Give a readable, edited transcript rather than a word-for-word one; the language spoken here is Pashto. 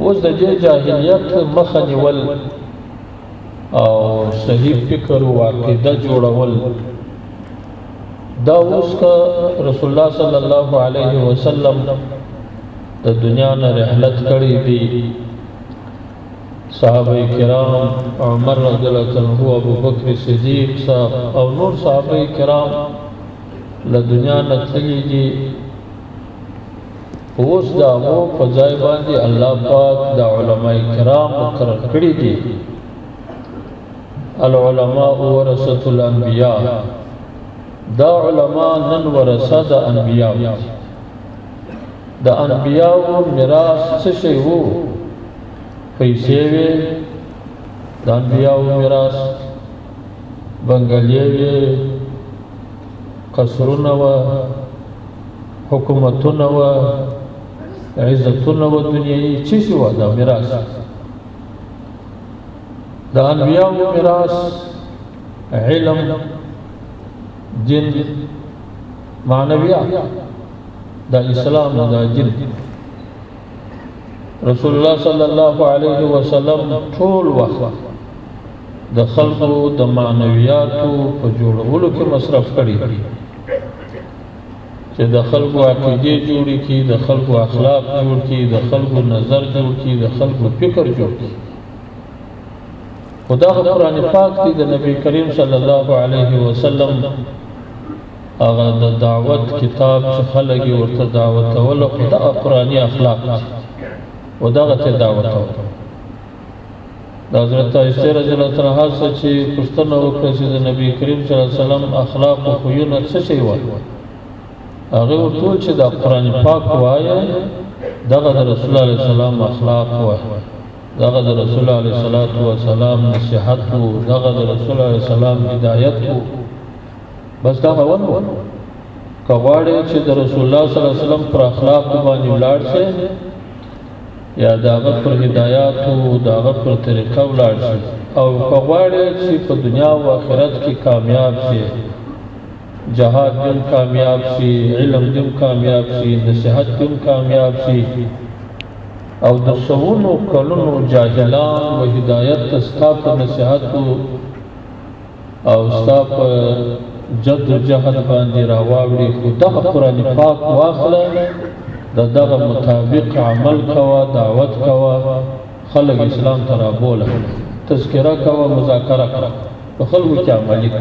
اوس د دې جاهلیت مخه نیول او صحیح فکر او عقیده جوړول دا اوس که رسول الله صلی الله علیه وسلم د دنیا نه رحلت کړی دی صحابه کرام عمر رضی الله عنه ابو بکر صدیق صاحب او نور صحابه کرام له دنیا نه تللی دي اوس د هغو په ځای باندې الله پاک د علماء کرام مقرر کړي دي العلماء ورثة الانبیاء دا علماء نن ورثه د انبیاء د انبیاء میراث څه شی وو پیسې وې د انبیاء میراث بنګلې وې قصرونه و حکومتونه و عزتونه و دنیايي څه شی و دا میراث د انبیاء میراث علم دین معنویات دا اسلام دا دین رسول الله صلی الله علیه وسلم ټول وخت د خلقو د معنویاتو په جوړولو کې مصرف کړي چې د خلقو عقیده جوړي کی د خلقو اخلاق جوړ کی د خلقو نظر جوړ کی د خلقو فکر جوړ کی خدا قرآن پاک دی د نبی کریم صلی الله علیه وسلم هغه د دعوت کتاب چې خلک ورته دعوت ولا خدا قرآنی اخلاق او دغه ته دعوت د حضرت عائشہ رضی الله عنها چې پښتنه وکړه چې د نبی کریم صلی الله علیه وسلم اخلاق او خوونه څه شی و هغه ورته چې د قرآن پاک وایي دغه د رسول الله صلی الله علیه وسلم اخلاق وایي دغه د رسول الله علیه السلام نصیحت وو دغه د رسول الله علیه السلام هدایت وو بس دا اول کغواړي چې د رسول الله صلی الله علیه وسلم پر اخلاق باندې ولاړ شي یا داغه پر هدایت او داغه پر طریقه ولاړ شي او کغواړي چې په دنیا او آخرت کې کامیاب شي جهاد دې کامیاب شي علم دې کامیاب شي نصیحت دې کامیاب شي او د سونو کلونو جاهلان و هدایت تستاپ نصیحت او استاپ جد جهد باندې راواوړي خو دغه قرآن پاک واخله دغه مطابق عمل کوا دعوت کوا خلق اسلام ته رابوله تذکره کوا مذاکره کوا په خلکو کې عملي